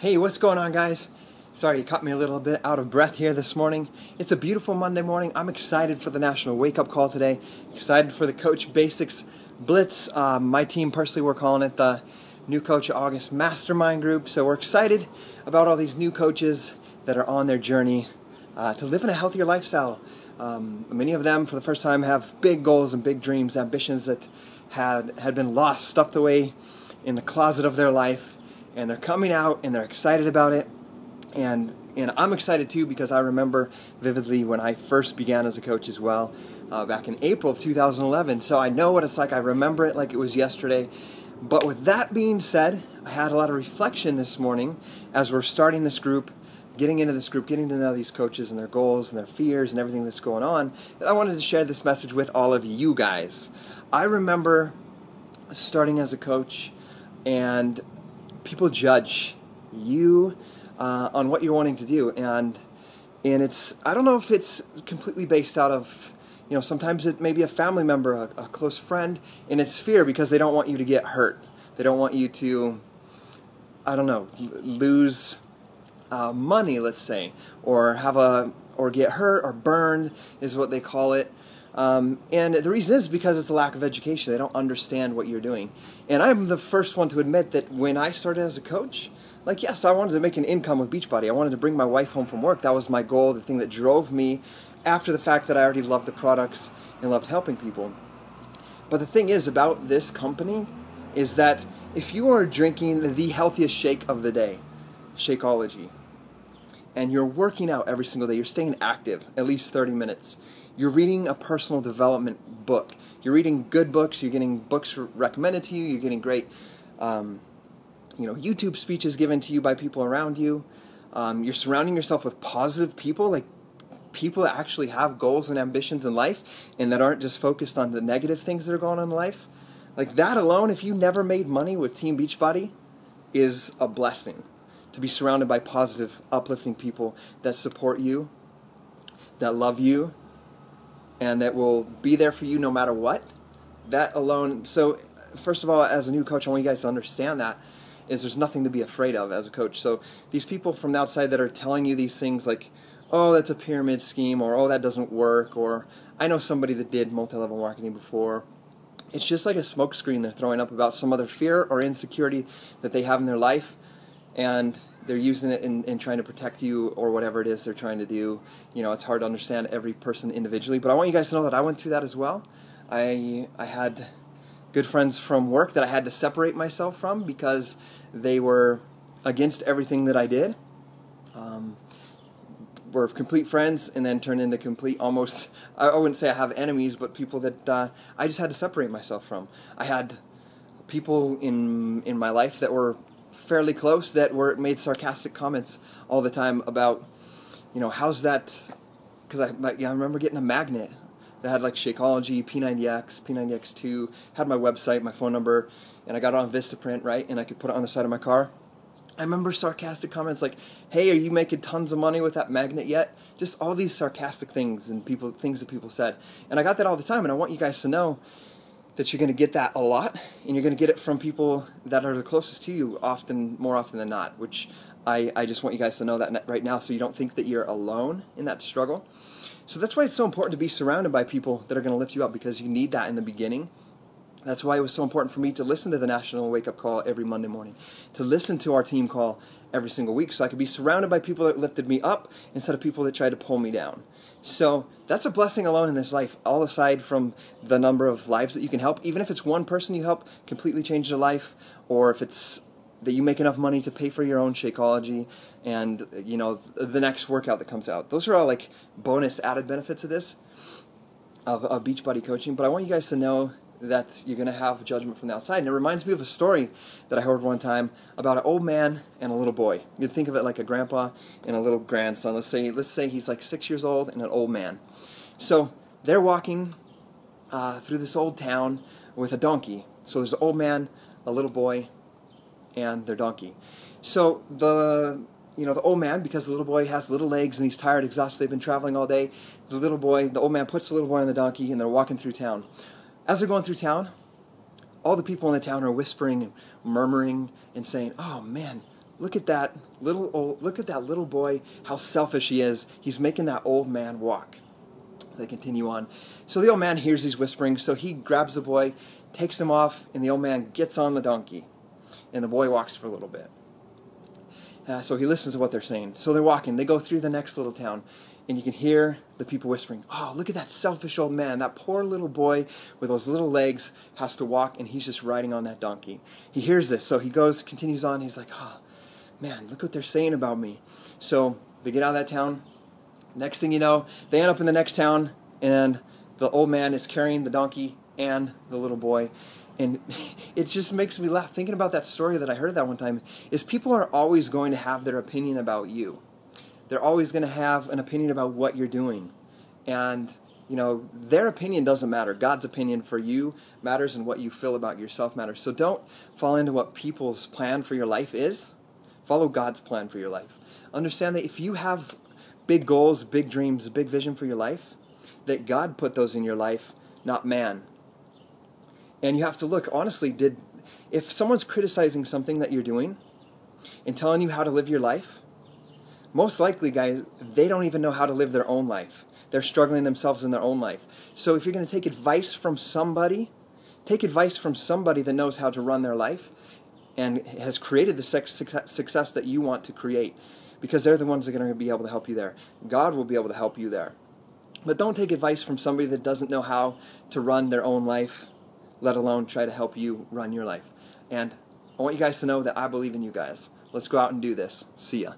Hey, what's going on, guys? Sorry, you caught me a little bit out of breath here this morning. It's a beautiful Monday morning. I'm excited for the National Wake Up Call today. Excited for the Coach Basics Blitz. My team personally, we're calling it the New Coach August Mastermind Group. So we're excited about all these new coaches that are on their journey to living a healthier lifestyle. Many of them, for the first time, have big goals and big dreams, ambitions that had been lost, stuffed away in the closet of their life. And they're coming out and they're excited about it. And I'm excited too, because I remember vividly when I first began as a coach as well, back in April of 2011. So I know what it's like. I remember it like it was yesterday. But with that being said, I had a lot of reflection this morning as we're starting this group, getting into this group, getting to know these coaches and their goals and their fears and everything that's going on, that I wanted to share this message with all of you guys. I remember starting as a coach, and people judge you on what you're wanting to do, and it's, I don't know if it's completely based out of, sometimes it may be a family member, a close friend, and it's fear because they don't want you to get hurt. They don't want you to, I don't know, lose money, let's say, or get hurt or burned is what they call it. And the reason is because it's a lack of education. They don't understand what you're doing. And I'm the first one to admit that when I started as a coach, yes, I wanted to make an income with Beachbody. I wanted to bring my wife home from work. That was my goal, the thing that drove me, after the fact that I already loved the products and loved helping people. But the thing is about this company is that if you are drinking the healthiest shake of the day, Shakeology, and you're working out every single day, you're staying active at least 30 minutes, you're reading a personal development book, you're reading good books, you're getting books recommended to you, you're getting great YouTube speeches given to you by people around you, you're surrounding yourself with positive people, like people that actually have goals and ambitions in life and that aren't just focused on the negative things that are going on in life. Like that alone, if you never made money with Team Beachbody, is a blessing. To be surrounded by positive, uplifting people that support you, that love you, and that will be there for you no matter what. That alone, so first of all, as a new coach, I want you guys to understand that is there's nothing to be afraid of as a coach. So these people from the outside that are telling you these things like, oh, that's a pyramid scheme, or oh, that doesn't work, or I know somebody that did multi-level marketing before. It's just like a smokescreen they're throwing up about some other fear or insecurity that they have in their life, and they're using it in trying to protect you or whatever it is they're trying to do. It's hard to understand every person individually, but I want you guys to know that I went through that as well. I had good friends from work that I had to separate myself from because they were against everything that I did. Were complete friends and then turned into complete, almost, I wouldn't say I have enemies, but people that I just had to separate myself from. I had people in my life that were fairly close that made sarcastic comments all the time about, how's that, because I remember getting a magnet that had like Shakeology, P90X, P90X2, had my website, my phone number, and I got it on Vistaprint, right, and I could put it on the side of my car. I remember sarcastic comments like, hey, are you making tons of money with that magnet yet? Just all these sarcastic things and things that people said. And I got that all the time, and I want you guys to know that you're going to get that a lot, and you're going to get it from people that are the closest to you more often than not, which I just want you guys to know that right now so you don't think that you're alone in that struggle. So that's why it's so important to be surrounded by people that are going to lift you up, because you need that in the beginning. That's why it was so important for me to listen to the National Wake Up Call every Monday morning, to listen to our team call every single week so I could be surrounded by people that lifted me up instead of people that tried to pull me down. So that's a blessing alone in this life, all aside from the number of lives that you can help. Even if it's one person you help completely change their life, or if it's that you make enough money to pay for your own Shakeology and the next workout that comes out. Those are all like bonus added benefits of this, of Beachbody coaching. But I want you guys to know that you're going to have judgment from the outside. And it reminds me of a story that I heard one time about an old man and a little boy. You'd think of it like a grandpa and a little grandson. Let's say he's like 6 years old and an old man. So they're walking through this old town with a donkey. So there's an old man, a little boy, and their donkey. So the old man, because the little boy has little legs and he's tired, exhausted, they've been traveling all day, the old man puts the little boy on the donkey and they're walking through town. As they're going through town, all the people in the town are whispering and murmuring and saying, oh man, look at that little boy, how selfish he is. He's making that old man walk. They continue on. So the old man hears these whisperings, so he grabs the boy, takes him off, and the old man gets on the donkey. And the boy walks for a little bit. So he listens to what they're saying. So they're walking. They go through the next little town. And you can hear the people whispering, oh, look at that selfish old man. That poor little boy with those little legs has to walk, and he's just riding on that donkey. He hears this, so he continues on. He's like, oh, man, look what they're saying about me. So they get out of that town. Next thing you know, they end up in the next town, and the old man is carrying the donkey and the little boy. And it just makes me laugh. Thinking about that story that I heard that one time, is people are always going to have their opinion about you. They're always going to have an opinion about what you're doing. And, their opinion doesn't matter. God's opinion for you matters, and what you feel about yourself matters. So don't fall into what people's plan for your life is. Follow God's plan for your life. Understand that if you have big goals, big dreams, big vision for your life, that God put those in your life, not man. And you have to look, honestly, if someone's criticizing something that you're doing and telling you how to live your life, most likely, guys, they don't even know how to live their own life. They're struggling themselves in their own life. So if you're going to take advice from somebody, take advice from somebody that knows how to run their life and has created the success that you want to create, because they're the ones that are going to be able to help you there. God will be able to help you there. But don't take advice from somebody that doesn't know how to run their own life, let alone try to help you run your life. And I want you guys to know that I believe in you guys. Let's go out and do this. See ya.